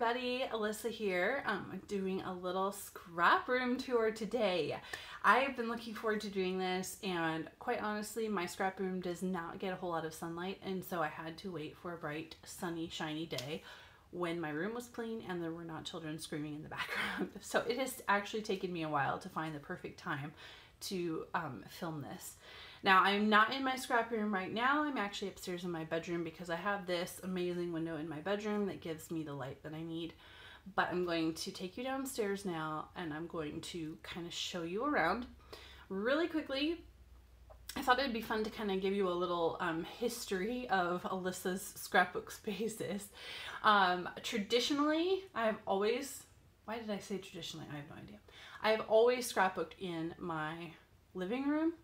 everybody, Alyssa here. I'm doing a little scrap room tour today. I've been looking forward to doing this, and quite honestly, my scrap room does not get a whole lot of sunlight, and so I had to wait for a bright, sunny, shiny day when my room was clean and there were not children screaming in the background. So it has actually taken me a while to find the perfect time to film this. Now, I'm not in my scrap room right now. I'm actually upstairs in my bedroom because I have this amazing window in my bedroom that gives me the light that I need. But I'm going to take you downstairs now and I'm going to kind of show you around really quickly. I thought it'd be fun to kind of give you a little history of Alyssa's scrapbook spaces. Traditionally, I've always, why did I say traditionally? I have no idea. I've always scrapbooked in my living room.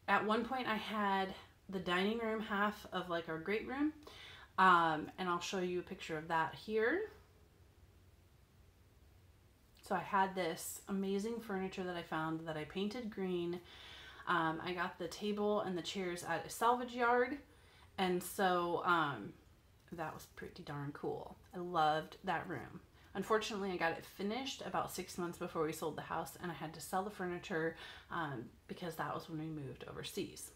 At one point I had the dining room half of like our great room, and I'll show you a picture of that here. So I had this amazing furniture that I found that I painted green. I got the table and the chairs at a salvage yard, and so that was pretty darn cool. I loved that room. Unfortunately, I got it finished about 6 months before we sold the house, and I had to sell the furniture because that was when we moved overseas.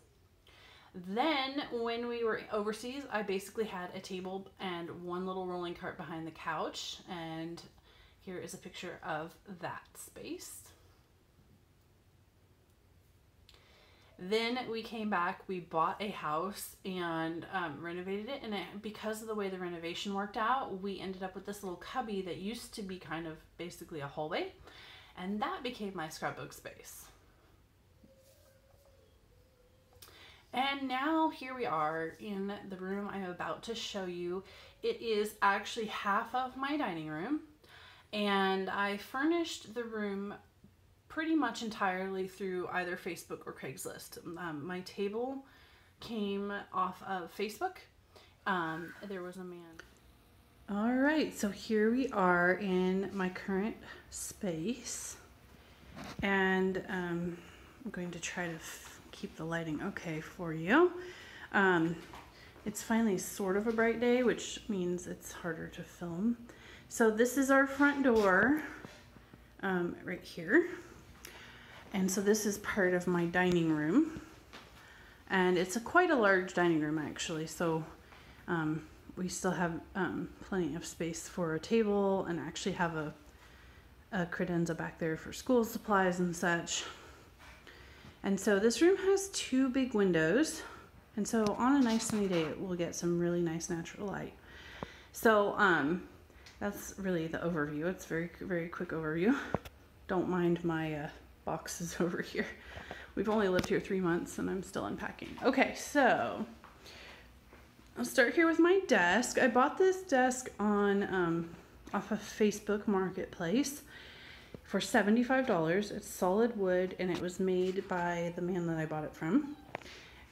Then when we were overseas, I basically had a table and one little rolling cart behind the couch, and here is a picture of that space. Then we came back, we bought a house and renovated it, and because of the way the renovation worked out, we ended up with this little cubby that used to be kind of basically a hallway, and that became my scrapbook space. And now here we are in the room I'm about to show you. It is actually half of my dining room, and I furnished the room pretty much entirely through either Facebook or Craigslist. My table came off of Facebook. There was a man. All right, so here we are in my current space, and I'm going to try to keep the lighting okay for you. It's finally sort of a bright day, which means it's harder to film. So this is our front door right here. And so this is part of my dining room, and it's quite a large dining room actually. So we still have plenty of space for a table, and actually have a credenza back there for school supplies and such. And so this room has 2 big windows, and so on a nice sunny day it will get some really nice natural light. So that's really the overview. It's very quick overview. Don't mind my boxes over here. We've only lived here 3 months and I'm still unpacking. Okay, so I'll start here with my desk. I bought this desk on off of Facebook Marketplace for $75. It's solid wood, and it was made by the man that I bought it from.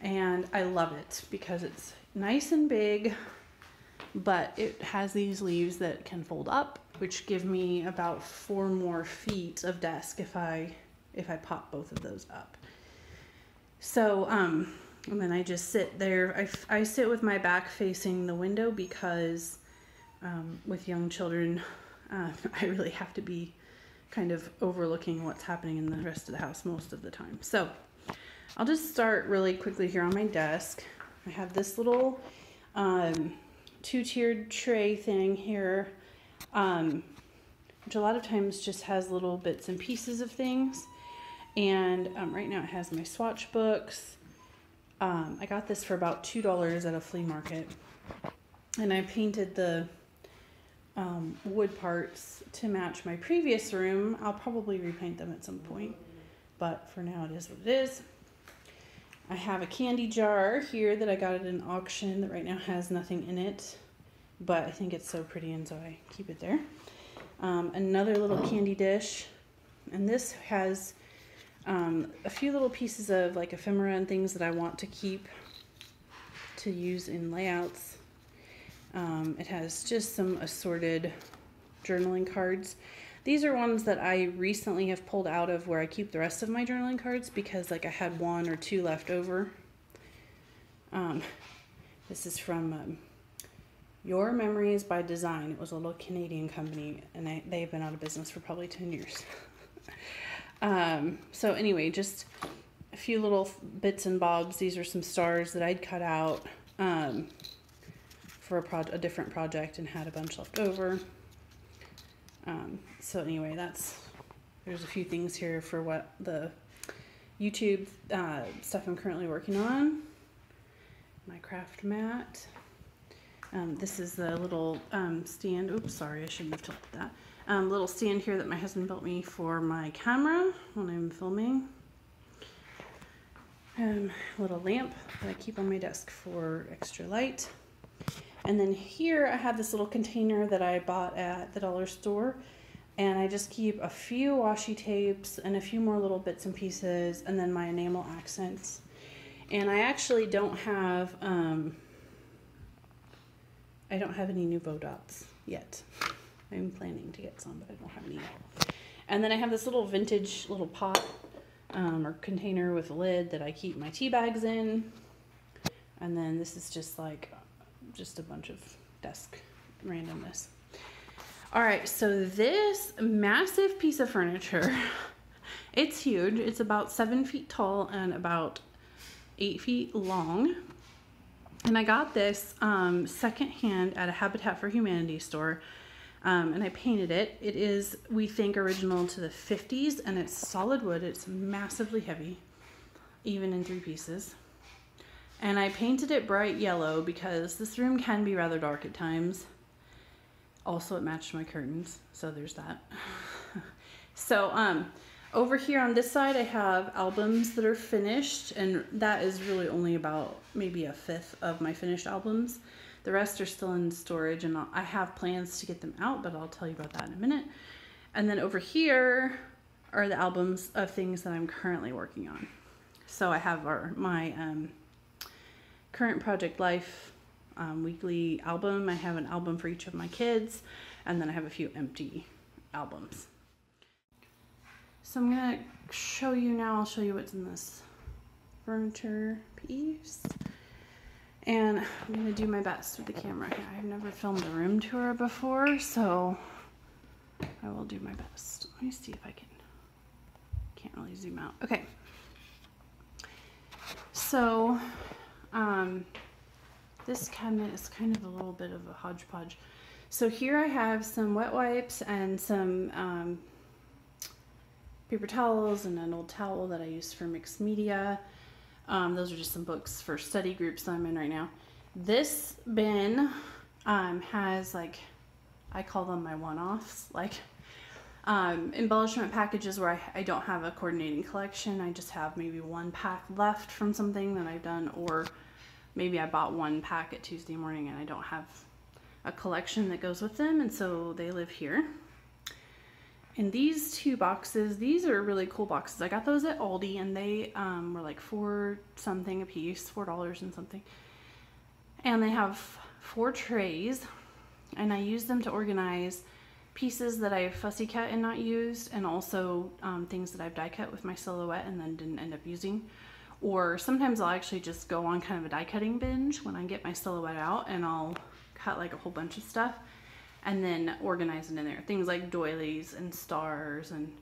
And I love it because it's nice and big, but it has these leaves that can fold up, which give me about 4 more feet of desk if I pop both of those up. So, and then I just sit there. I sit with my back facing the window because with young children, I really have to be kind of overlooking what's happening in the rest of the house most of the time. So I'll just start really quickly here on my desk. I have this little 2-tiered tray thing here, which a lot of times just has little bits and pieces of things. And right now it has my swatch books. I got this for about $2 at a flea market. And I painted the wood parts to match my previous room. I'll probably repaint them at some point, but for now it is what it is. I have a candy jar here that I got at an auction that right now has nothing in it, but I think it's so pretty, and so I keep it there. Another little candy dish, and this has a few little pieces of like ephemera and things that I want to keep to use in layouts. It has just some assorted journaling cards. These are ones that I recently have pulled out of where I keep the rest of my journaling cards because like I had 1 or 2 left over. This is from Your Memories by Design. It was a little Canadian company, and they've been out of business for probably 10 years. So anyway, just a few little bits and bobs. These are some stars that I'd cut out for a different project and had a bunch left over. So anyway, there's a few things here for what the YouTube stuff I'm currently working on. My craft mat. This is the little stand. Oops, sorry, I shouldn't have tilted that. Little stand here that my husband built me for my camera when I'm filming. Little lamp that I keep on my desk for extra light. And then here I have this little container that I bought at the dollar store. And I just keep a few washi tapes and a few more little bits and pieces, and then my enamel accents. And I actually don't have any Nouveau dots yet. I'm planning to get some, but I don't have any yet. And then I have this little vintage little pot or container with a lid that I keep my tea bags in. And then this is just a bunch of desk randomness. All right, so this massive piece of furniture, it's huge. It's about 7 feet tall and about 8 feet long. And I got this secondhand at a Habitat for Humanity store, and I painted it. It is, we think, original to the 50s, and it's solid wood. It's massively heavy, even in 3 pieces. And I painted it bright yellow because this room can be rather dark at times. Also, it matched my curtains, so there's that. So over here on this side, I have albums that are finished, and that is really only about maybe a fifth of my finished albums. The rest are still in storage, and I have plans to get them out, but I'll tell you about that in a minute. And then over here are the albums of things that I'm currently working on. So I have my current project life weekly album. I have an album for each of my kids, and then I have a few empty albums. So I'm gonna show you now, I'll show you what's in this furniture piece. And I'm gonna do my best with the camera here. I've never filmed a room tour before, so I will do my best. Let me see if I can't really zoom out. Okay. So, this cabinet is kind of a little bit of a hodgepodge. So here I have some wet wipes and some paper towels and an old towel that I used for mixed media. Those are just some books for study groups that I'm in right now. This bin has, like, I call them my one-offs, like embellishment packages where I don't have a coordinating collection. I just have maybe one pack left from something that I've done, or maybe I bought one pack at Tuesday morning and I don't have a collection that goes with them, and so they live here. And these two boxes, these are really cool boxes. I got those at Aldi, and they were like $4 something a piece, $4 and something. And they have 4 trays, and I use them to organize pieces that I've fussy cut and not used, and also things that I've die cut with my silhouette and then didn't end up using. Or sometimes I'll actually just go on kind of a die cutting binge when I get my silhouette out, and I'll cut like a whole bunch of stuff and then organize it in there. Things like doilies and stars and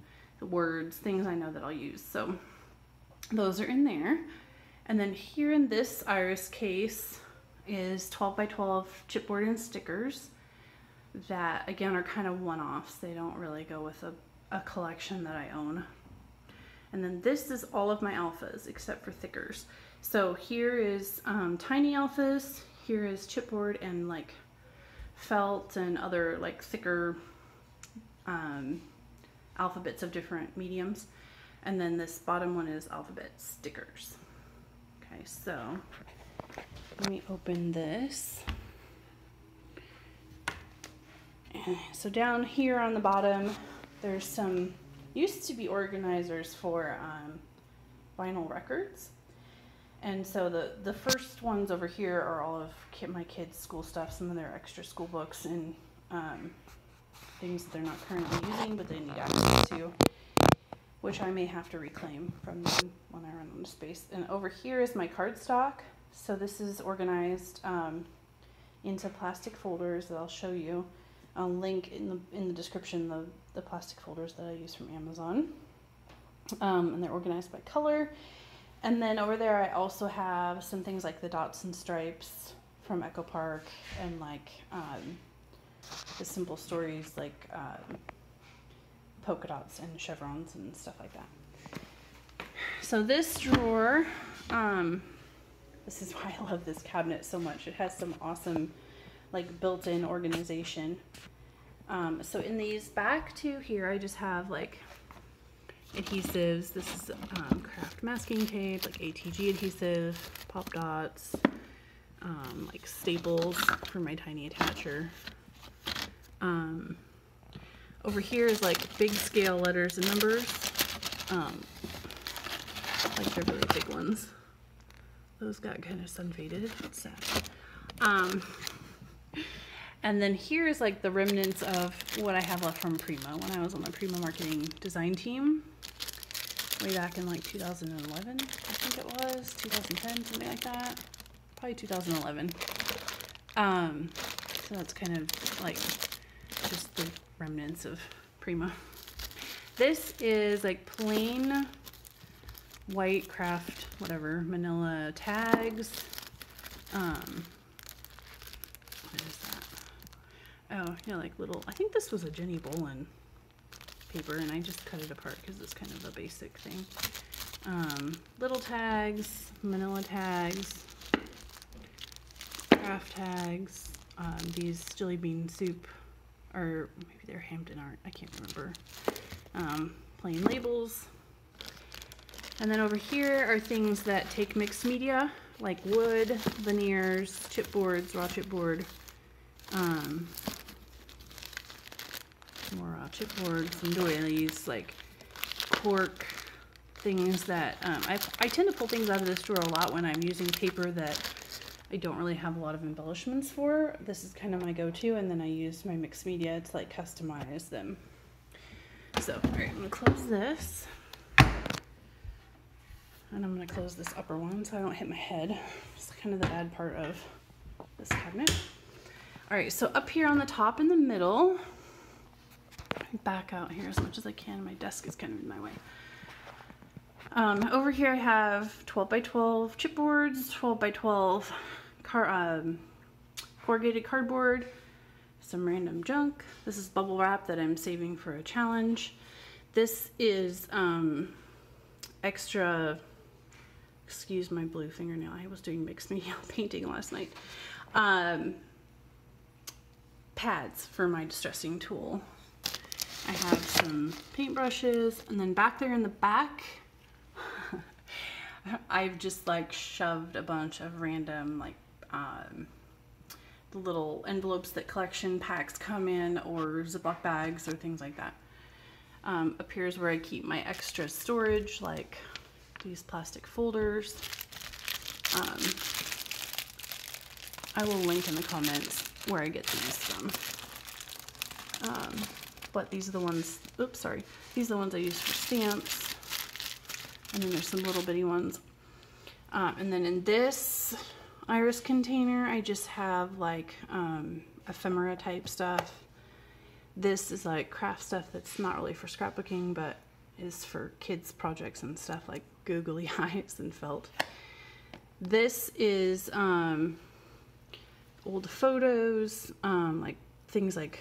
words, things I know that I'll use. So those are in there. And then here in this iris case is 12 by 12 chipboard and stickers that, again, are kind of one-offs. They don't really go with a collection that I own. And then this is all of my alphas except for thickers. So here is tiny alphas, here is chipboard and like felt and other like thicker alphabets of different mediums. And then this bottom one is alphabet stickers. Okay, so let me open this. So down here on the bottom, there's some, used to be organizers for vinyl records. And so the first ones over here are all of my kids' school stuff, some of their extra school books and things that they're not currently using, but they need access to, which I may have to reclaim from them when I run out of space. And over here is my cardstock. So this is organized into plastic folders that I'll show you. I'll link in the description the plastic folders that I use from Amazon. And they're organized by color. And then over there I also have some things like the dots and stripes from Echo Park, and like the simple stories like polka dots and chevrons and stuff like that. So this drawer, this is why I love this cabinet so much. It has some awesome like built-in organization. So in these back two here, I just have like adhesives. This is craft masking tape, like ATG adhesive, pop dots, like staples for my tiny attacher. Over here is like big scale letters and numbers, like they're really big ones. Those got kind of sun faded. That's sad. And then here's like the remnants of what I have left from Prima when I was on the Prima marketing design team way back in like 2011, I think it was 2010, something like that. Probably 2011. So that's kind of like just the remnants of Prima. This is like plain white craft, whatever, manila tags. What is that? Oh, yeah, like little, I think this was a Jenny Bolin paper, and I just cut it apart because it's kind of a basic thing. Little tags, manila tags, craft tags, these jelly bean soup, or maybe they're Hampton Art, I can't remember. Plain labels. And then over here are things that take mixed media, like wood, veneers, chipboards, raw chipboard, more raw chipboard, some doilies, like cork, things that, I tend to pull things out of this drawer a lot when I'm using paper that I don't really have a lot of embellishments for. This is kind of my go-to, and then I use my mixed media to like customize them. So, all right, I'm gonna close this. And I'm gonna close this upper one so I don't hit my head. It's kind of the bad part of this cabinet. All right, so up here on the top in the middle, back out here as much as I can. My desk is kind of in my way. Over here I have 12 by 12 chipboards, 12 by 12 corrugated cardboard, some random junk. This is bubble wrap that I'm saving for a challenge. This is extra, excuse my blue fingernail, I was doing mixed media painting last night. Pads for my distressing tool. I have some paintbrushes, and then back there in the back, I've just like shoved a bunch of random like the little envelopes that collection packs come in, or Ziploc bags or things like that. Up here is where I keep my extra storage, like these plastic folders. I will link in the comments where I get these from. But these are the ones, oops, sorry. These are the ones I use for stamps. And then there's some little bitty ones. And then in this iris container, I just have like ephemera type stuff. This is like craft stuff that's not really for scrapbooking, but is for kids' projects and stuff, like googly eyes and felt. This is old photos, like things like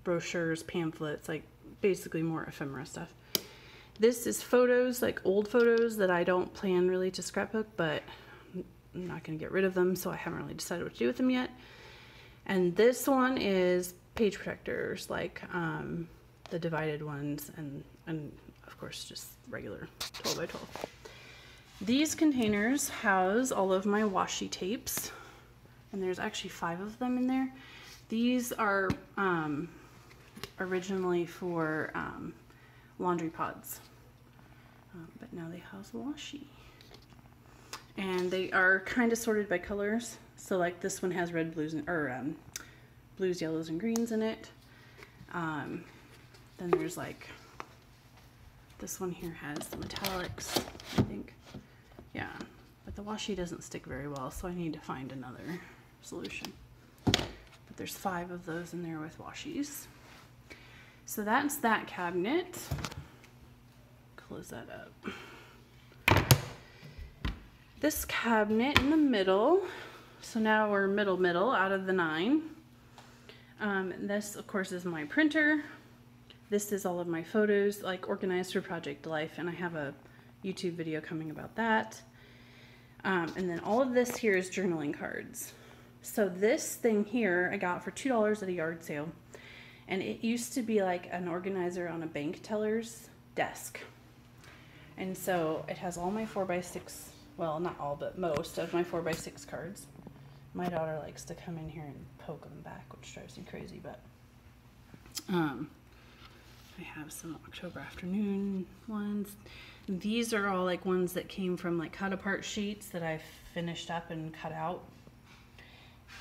brochures, pamphlets, like basically more ephemera stuff. This is photos, like old photos that I don't plan really to scrapbook, but I'm not going to get rid of them, so I haven't really decided what to do with them yet. And this one is page protectors, like the divided ones, and of course just regular 12 by 12. These containers house all of my washi tapes, and there's actually 5 of them in there. These are originally for laundry pods, but now they house washi. And they are kind of sorted by colors. So like this one has red, blues, or blues, yellows, and greens in it. Then there's like, this one here has the metallics, I think. Yeah, but the washi doesn't stick very well, so I need to find another solution. but there's 5 of those in there with washies. So that's that cabinet. Close that up. This cabinet in the middle. So now we're middle out of the 9. This of course is my printer. This is all of my photos, like organized for Project Life, and I have a YouTube video coming about that. And then all of this here is journaling cards. So this thing here I got for $2 at a yard sale, and it used to be like an organizer on a bank teller's desk. And so it has all my 4x6, well, not all, but most of my 4x6 cards. My daughter likes to come in here and poke them back, which drives me crazy, but I have some October afternoon ones. These are all like ones that came from like cut apart sheets that I've finished up and cut out.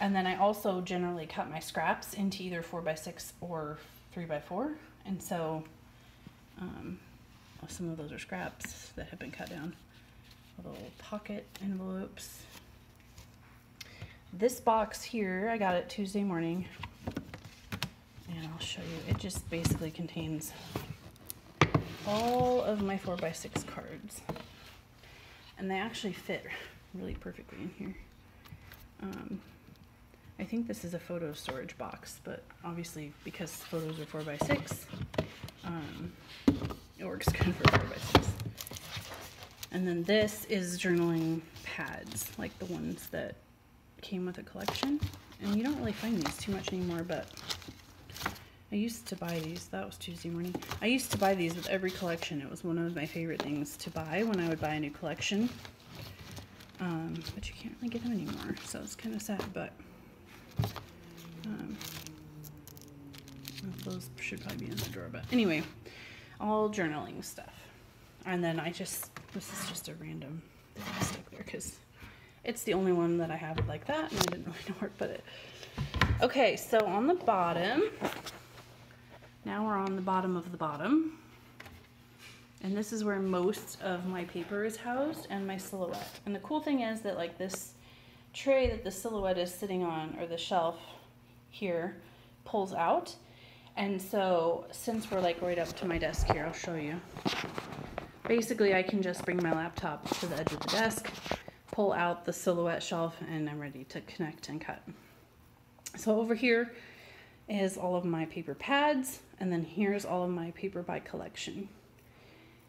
And then I also generally cut my scraps into either 4x6 or 3x4. And so some of those are scraps that have been cut down. Little pocket envelopes. This box here, I got it Tuesday morning, and I'll show you. It just basically contains all of my 4x6 cards, and they actually fit really perfectly in here. I think this is a photo storage box, but obviously because photos are 4x6, it works good for 4x6. And then this is journaling pads, like the ones that came with a collection, and you don't really find these too much anymore, but I used to buy these. That was Tuesday morning. I used to buy these with every collection. It was one of my favorite things to buy when I would buy a new collection, but you can't really get them anymore, so it's kind of sad. But those should probably be in the drawer, but anyway, all journaling stuff. And then this is just a random thing I stuck there because it's the only one that I have like that, and I didn't really know where to put it. Okay, so on the bottom, now we're on the bottom of the bottom, and this is where most of my paper is housed and my silhouette. And the cool thing is that like this tray that the silhouette is sitting on, or the shelf here, pulls out. And so since we're like right up to my desk here, I'll show you. Basically, I can just bring my laptop to the edge of the desk, pull out the silhouette shelf, and I'm ready to connect and cut. So over here is all of my paper pads, and then here's all of my paper by collection.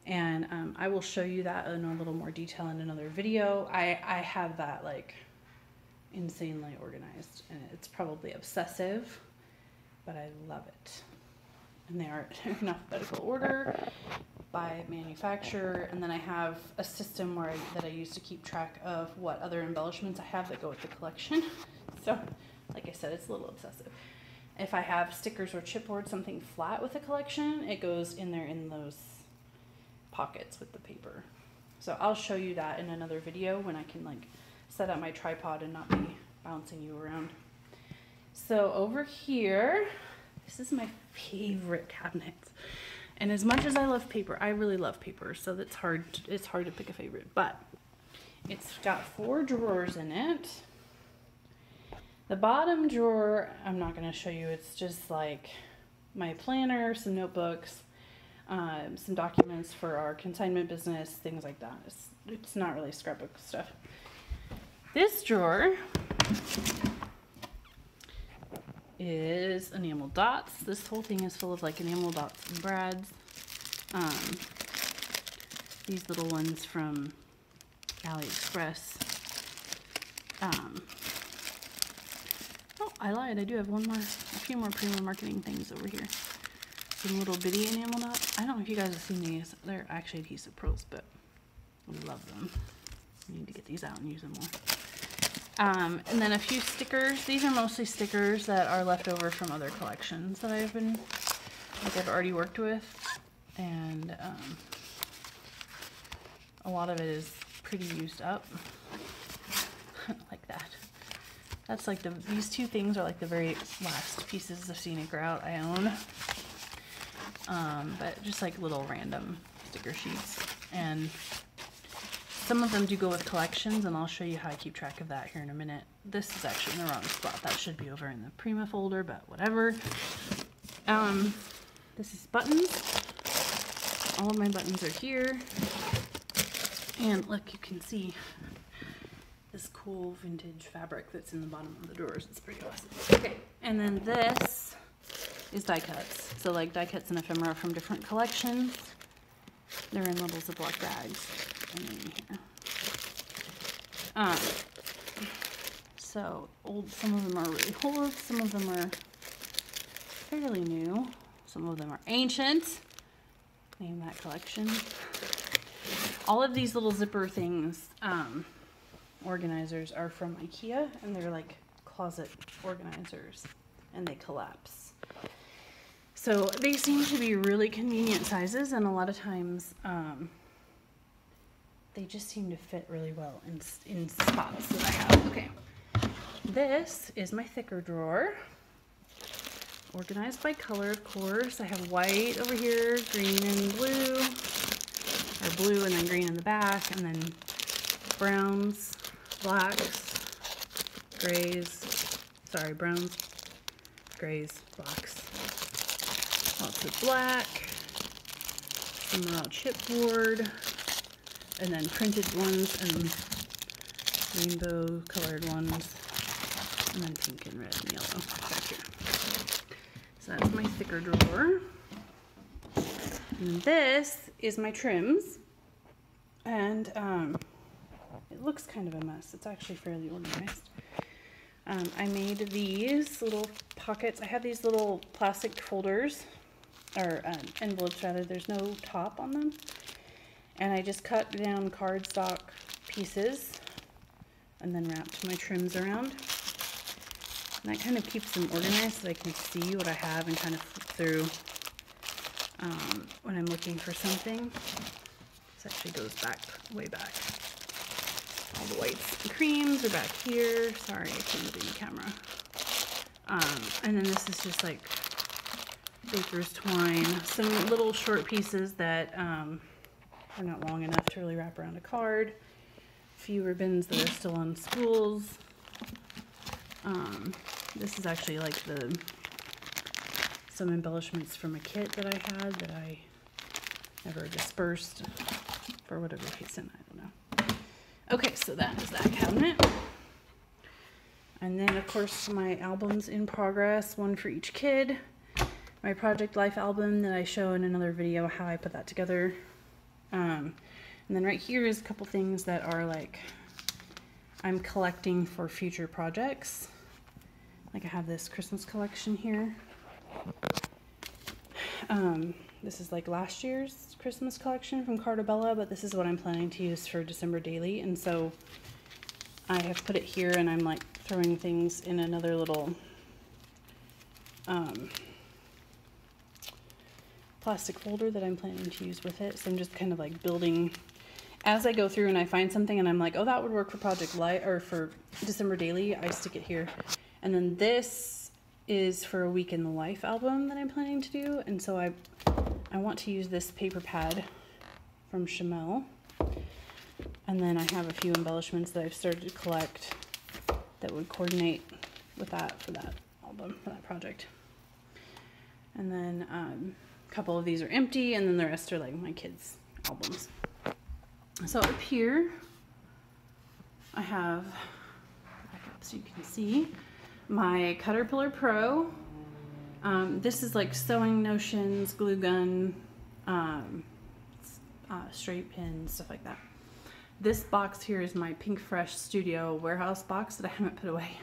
And I will show you that in a little more detail in another video. I have that like insanely organized, and it's probably obsessive, but I love it. And they are in alphabetical order by manufacturer, and then I have a system that I use to keep track of what other embellishments I have that go with the collection. So, like I said, it's a little obsessive. If I have stickers or chipboard, something flat with the collection, it goes in there in those pockets with the paper. So I'll show you that in another video when I can like set up my tripod and not be bouncing you around. So over here, this is my favorite cabinet. And as much as I love paper, I really love paper, so it's hard to pick a favorite. But it's got 4 drawers in it. The bottom drawer, I'm not going to show you. It's just like my planner, some notebooks, some documents for our consignment business, things like that. It's not really scrapbook stuff. This drawer is enamel dots. This whole thing is full of like enamel dots and brads. These little ones from AliExpress. Oh, I lied. I do have a few more premium marketing things over here. Some little bitty enamel dots. I don't know if you guys have seen these. They're actually adhesive pearls, but I love them. I need to get these out and use them more. And then a few stickers. These are mostly stickers that are left over from other collections that I've already worked with, and a lot of it is pretty used up. Like that. That's like these 2 things are like the very last pieces of scenic route I own. But just like little random sticker sheets. And Some of them do go with collections, and I'll show you how I keep track of that here in a minute. This is actually in the wrong spot. That should be over in the Prima folder, but whatever. This is buttons. All of my buttons are here. And look, you can see this cool vintage fabric that's in the bottom of the drawers. It's pretty awesome. Okay, and then this is die cuts. So like die cuts and ephemera from different collections. They're in little Ziploc bags. And then here. So some of them are really old, some of them are fairly new, some of them are ancient. Name that collection. All of these little zipper things, organizers, are from IKEA, and they're like closet organizers, and they collapse. So they seem to be really convenient sizes, and a lot of times they just seem to fit really well in spots that I have. Okay, this is my thicker drawer, organized by color, of course. I have white over here, green and blue, or blue and then green in the back, and then browns, blacks, grays, sorry, browns, grays, blacks, lots of black, some raw chipboard, and then printed ones, and rainbow colored ones, and then pink and red and yellow back here. So that's my thicker drawer. And this is my trims, and it looks kind of a mess. It's actually fairly organized. I made these little pockets. I have these little plastic folders, or envelopes rather. There's no top on them. And I just cut down cardstock pieces and then wrapped my trims around. And that kind of keeps them organized so I can see what I have and kind of flip through when I'm looking for something. This actually goes back, way back. All the whites and creams are back here. Sorry, I can't do the camera. And then this is just like baker's twine. Some little short pieces that are not long enough to really wrap around a card. A few ribbons that are still on spools. This is actually like some embellishments from a kit that I had that I never dispersed for whatever reason, I don't know. Okay, so that is that cabinet. And then of course my albums in progress, one for each kid. My Project Life album that I show in another video how I put that together. And then right here is a couple things that are like I'm collecting for future projects. Like I have this Christmas collection here. This is like last year's Christmas collection from Cartabella, but this is what I'm planning to use for December daily. And so I have put it here, and I'm like throwing things in another little plastic folder that I'm planning to use with it. So I'm just kind of like building as I go through, and I find something and I'm like, oh, that would work for Project Light or for December daily. I stick it here. And then this is for a Week in the Life album that I'm planning to do. And so I want to use this paper pad from Chamel. And then I have a few embellishments that I've started to collect that would coordinate with that for that album, for that project. And then a couple of these are empty, and then the rest are like my kids' albums. So up here, I have, back up so you can see, my Caterpillar Pro. This is like sewing notions, glue gun, straight pins, stuff like that. This box here is my Pink Fresh Studio warehouse box that I haven't put away.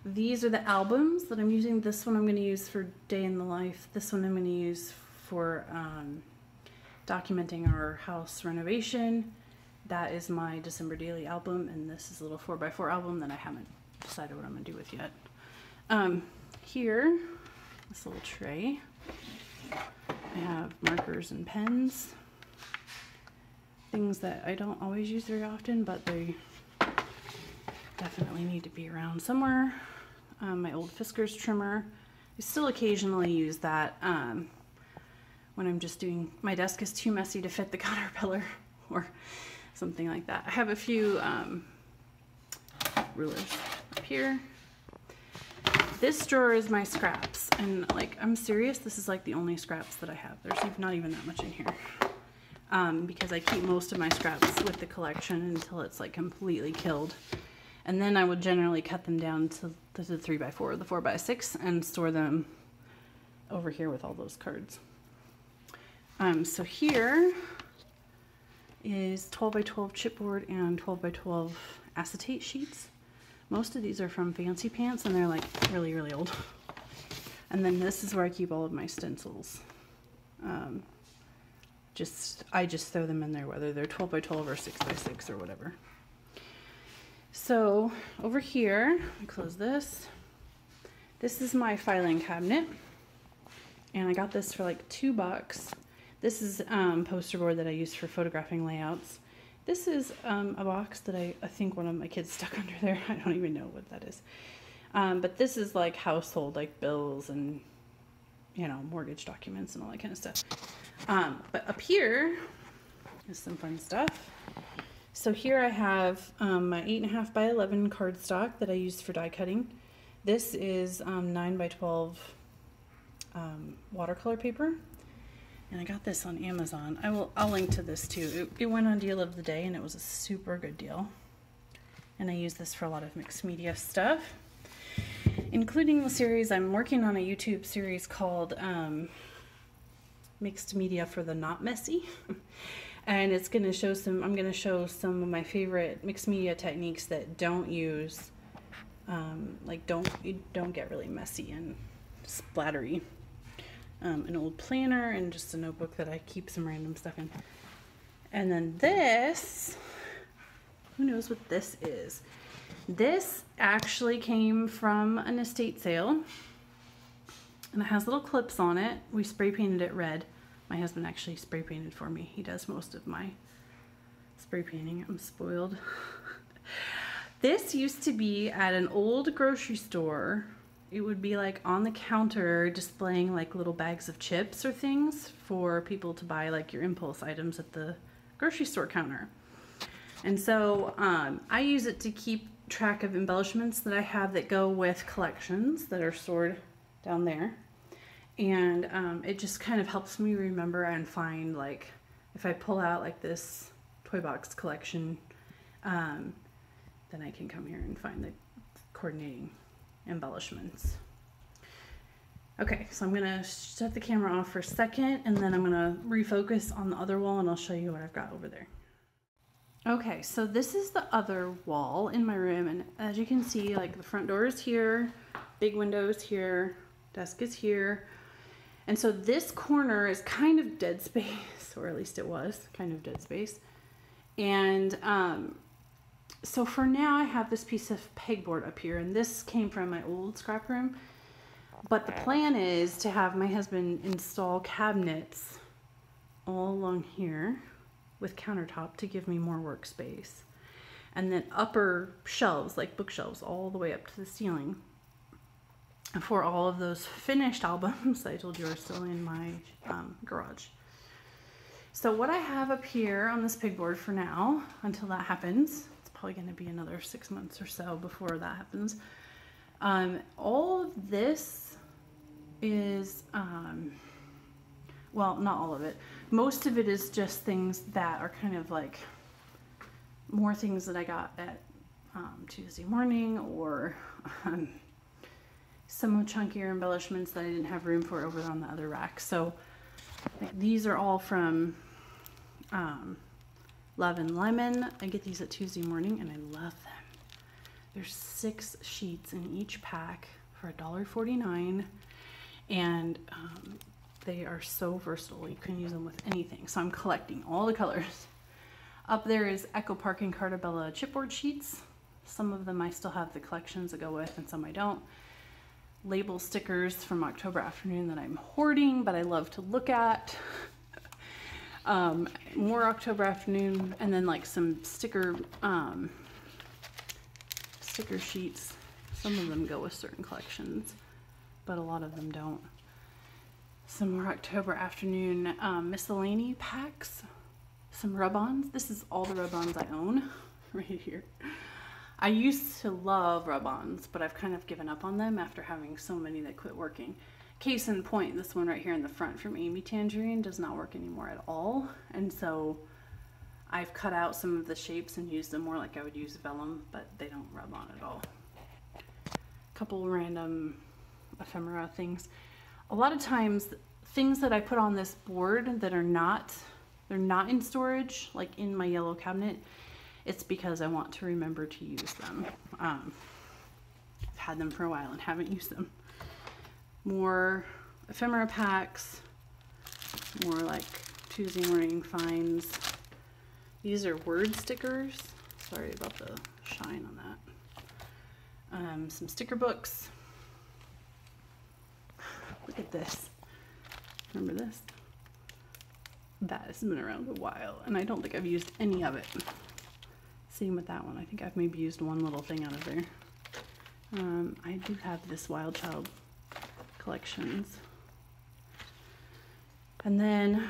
These are the albums that I'm using. This one I'm going to use for Day in the Life. This one I'm going to use for documenting our house renovation. That is my December Daily album, and this is a little 4x4 album that I haven't decided what I'm going to do with yet. Here, this little tray, I have markers and pens. Things that I don't always use very often, but they definitely need to be around somewhere. My old Fiskars trimmer. I still occasionally use that when I'm just doing, my desk is too messy to fit the Caterpillar or something like that. I have a few rulers up here. This drawer is my scraps, and like, I'm serious, this is like the only scraps that I have. There's not even that much in here. Because I keep most of my scraps with the collection until it's like completely killed. And then I would generally cut them down to the 3x4 or the 4x6 and store them over here with all those cards. So here is 12x12 chipboard and 12x12 acetate sheets. Most of these are from Fancy Pants, and they're like really, really old. And then this is where I keep all of my stencils. I just throw them in there, whether they're 12x12 or 6x6 or whatever. So over here, let me close this. This is my filing cabinet, and I got this for like $2. This is poster board that I use for photographing layouts. This is a box that I think one of my kids stuck under there. I don't even know what that is. But this is like household, like bills and, you know, mortgage documents and all that kind of stuff. But up here is some fun stuff. So here I have my 8.5x11 cardstock that I use for die cutting. This is 9x12 watercolor paper. And I got this on Amazon. I'll link to this too. It went on deal of the day, and it was a super good deal. And I use this for a lot of mixed media stuff, including the series. I'm working on a YouTube series called Mixed Media for the Not Messy. And it's going to show I'm going to show some of my favorite mixed media techniques that don't use, don't get really messy and splattery. An old planner and just a notebook that I keep some random stuff in. And then this, who knows what this is? This actually came from an estate sale, and it has little clips on it. We spray painted it red. My husband actually spray painted for me. He does most of my spray painting. I'm spoiled. This used to be at an old grocery store. It would be like on the counter displaying like little bags of chips or things for people to buy, like your impulse items at the grocery store counter. And so I use it to keep track of embellishments that I have that go with collections that are stored down there. And it just kind of helps me remember and find, like, if I pull out like this toy box collection, then I can come here and find the coordinating embellishments. Okay, so I'm gonna shut the camera off for a second, and then I'm gonna refocus on the other wall, and I'll show you what I've got over there. Okay, so this is the other wall in my room, and as you can see, like, the front door is here, big windows here, desk is here, and so this corner is kind of dead space, or at least it was kind of dead space. And so for now I have this piece of pegboard up here, and this came from my old scrap room. But the plan is to have my husband install cabinets all along here with countertop to give me more workspace. And then upper shelves, like bookshelves, all the way up to the ceiling for all of those finished albums I told you are still in my garage. So what I have up here on this pegboard for now, until that happens, probably going to be another 6 months or so before that happens. All of this is, well, not all of it. Most of it is just things that are kind of like more things that I got at Tuesday morning, or some chunkier embellishments that I didn't have room for over on the other rack. So like, these are all from Love and Lemon. I get these at Tuesday morning, and I love them. There's 6 sheets in each pack for $1.49, and they are so versatile. You can use them with anything. So I'm collecting all the colors. Up there is Echo Park and Cartabella chipboard sheets. Some of them I still have the collections that go with, and some I don't. Label stickers from October Afternoon that I'm hoarding, but I love to look at. More October Afternoon, and then like some sticker sheets. Some of them go with certain collections, but a lot of them don't. Some more October Afternoon miscellany packs. some rub-ons. This is all the rub-ons I own right here. I used to love rub-ons, but I've kind of given up on them after having so many that quit working. Case in point, this one right here in the front from Amy Tangerine does not work anymore at all. And so I've cut out some of the shapes and used them more like I would use vellum, but they don't rub on at all. A couple random ephemera things. A lot of times, things that I put on this board that are not, they're not in storage, like in my yellow cabinet, it's because I want to remember to use them. I've had them for a while and haven't used them. More ephemera packs, more like Tuesday morning finds. These are word stickers. Sorry about the shine on that. Some sticker books. Look at this. Remember this? That has been around a while, and I don't think I've used any of it. Same with that one. I think I've maybe used one little thing out of there. I do have this Wild Child collections. And then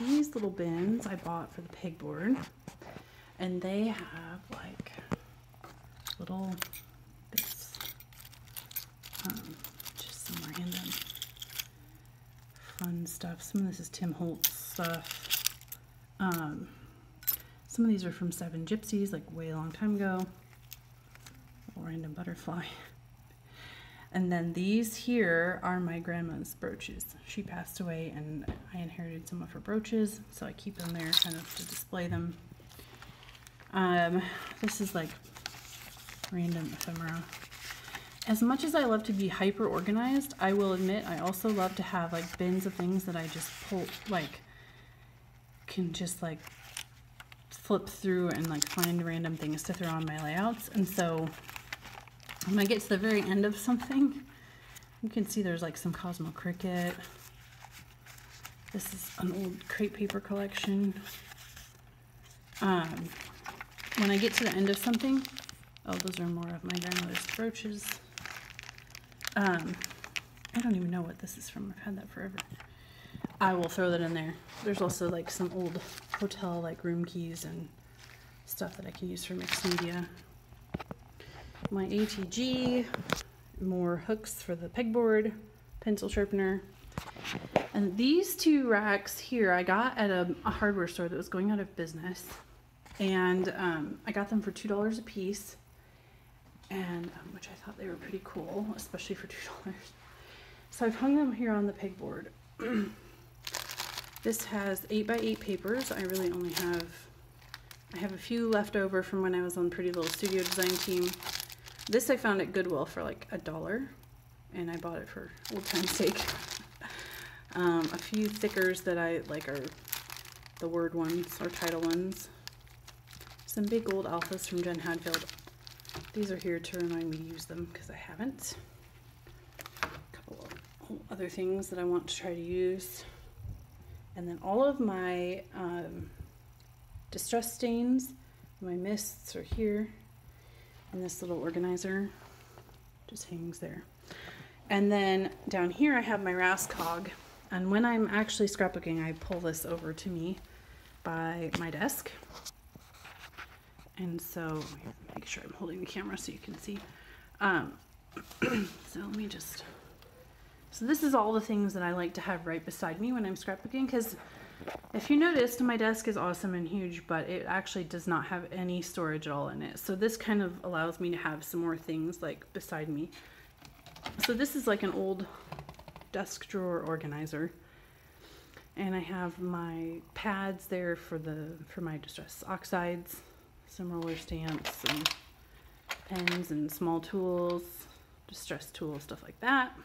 these little bins I bought for the pegboard, and they have like little bits, just some random fun stuff. Some of this is Tim Holtz stuff. Some of these are from Seven Gypsies, like way a long time ago. Little random butterfly. And then these here are my grandma's brooches. She passed away and I inherited some of her brooches, so I keep them there kind of to display them. This is like random ephemera. As much as I love to be hyper organized, I will admit I also love to have like bins of things that I just pull, like can just like flip through and like find random things to throw on my layouts. And so when I get to the very end of something, you can see there's like some Cosmo Cricket. This is an old crepe paper collection. When I get to the end of something, oh, those are more of my grandmother's brooches. I don't even know what this is from. I've had that forever. I will throw that in there. There's also like some old hotel like room keys and stuff that I can use for mixed media. My ATG, more hooks for the pegboard, pencil sharpener. And these two racks here I got at a hardware store that was going out of business. And I got them for $2 a piece, and which I thought they were pretty cool, especially for $2. So I've hung them here on the pegboard. This has 8x8 papers. I really only have, I have a few left over from when I was on Pretty Little Studio Design Team. This I found at Goodwill for like $1, and I bought it for old time's sake. A few stickers that I like are the word ones or title ones. Some big old alphas from Jen Hadfield. These are here to remind me to use them because I haven't. A couple of other things that I want to try to use. And then all of my distress stains, my mists are here. And this little organizer just hangs there. And then down here I have my Rascog. And when I'm actually scrapbooking, I pull this over to me by my desk. And so, make sure I'm holding the camera so you can see. So let me just, so this is all the things that I like to have right beside me when I'm scrapbooking, because if you noticed, my desk is awesome and huge, but it actually does not have any storage at all in it. So this kind of allows me to have some more things like beside me. So this is like an old desk drawer organizer. And I have my pads there for my distress oxides, some roller stamps and pens and small tools, distress tools, stuff like that.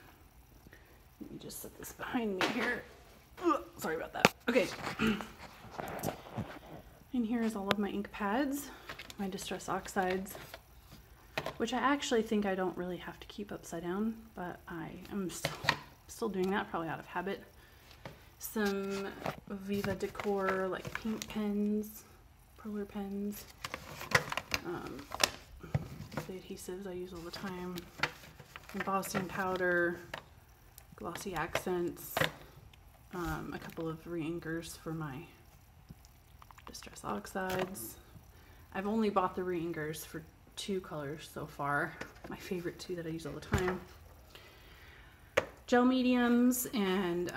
Let me just set this behind me here. Ugh, sorry about that. Okay. And here is all of my ink pads, my distress oxides, which I actually think I don't really have to keep upside down, but I am still doing that, probably out of habit. Some Viva Decor like paint pens, Perler pens, the adhesives I use all the time, embossing powder, glossy accents, a couple of re-inkers for my Distress Oxides. I've only bought the re-inkers for 2 colors so far. My favorite 2 that I use all the time. Gel mediums and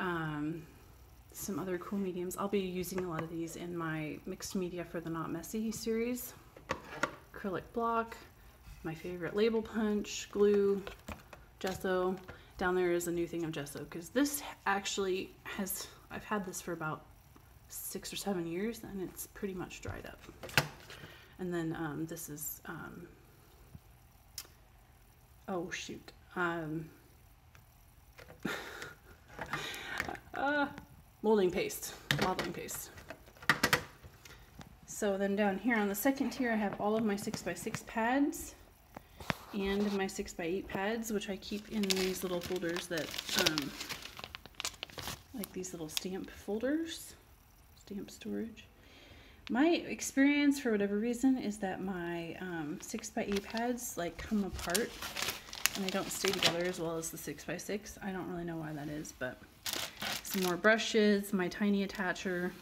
some other cool mediums. I'll be using a lot of these in my mixed media for the Not Messy series. Acrylic block, my favorite label punch, glue, gesso. Down there is a new thing of gesso because this actually has, I've had this for about 6 or 7 years and it's pretty much dried up. And then this is, oh shoot. Molding paste. So then down here on the second tier I have all of my 6x6 pads and my 6x8 pads, which I keep in these little folders that like these little stamp folders, stamp storage. My experience for whatever reason is that my 6x8 pads like come apart and they don't stay together as well as the 6x6. I don't really know why that is, but some more brushes, my tiny attacher.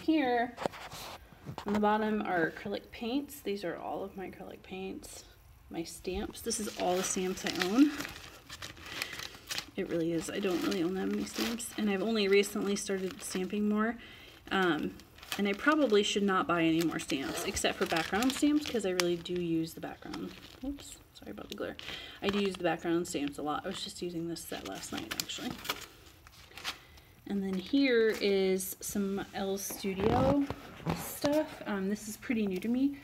Here on the bottom are acrylic paints. These are all of my acrylic paints. My stamps. This is all the stamps I own. It really is. I don't really own that many stamps, and I've only recently started stamping more. And I probably should not buy any more stamps except for background stamps because I really do use the background. Oops. Sorry about the glare. I do use the background stamps a lot. I was just using this set last night, actually. And then here is some Elle Studio stuff. This is pretty new to me,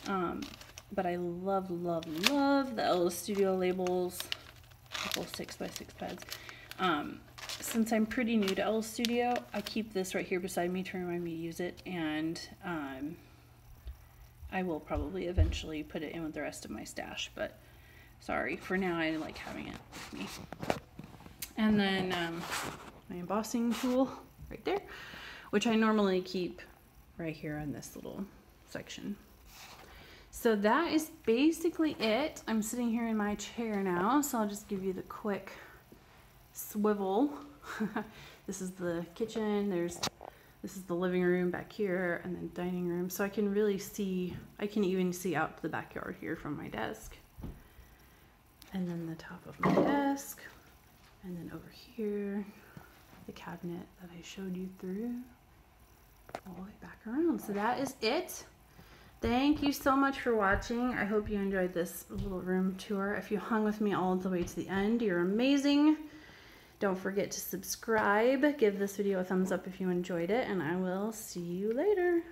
but I love the Elle Studio labels, couple 6x6 pads. Since I'm pretty new to Elle Studio, I keep this right here beside me to remind me to use it, and I will probably eventually put it in with the rest of my stash, but sorry, for now I like having it with me. And then my embossing tool right there, which I normally keep right here in this little section. So that is basically it. I'm sitting here in my chair now, so I'll just give you the quick swivel. This is the kitchen, this is the living room back here, and then dining room. So I can really see, I can even see out to the backyard here from my desk. And then the top of my desk. And then over here, the cabinet that I showed you through. All the way back around. So that is it. Thank you so much for watching. I hope you enjoyed this little room tour. If you hung with me all the way to the end, you're amazing. Don't forget to subscribe. Give this video a thumbs up if you enjoyed it, and I will see you later.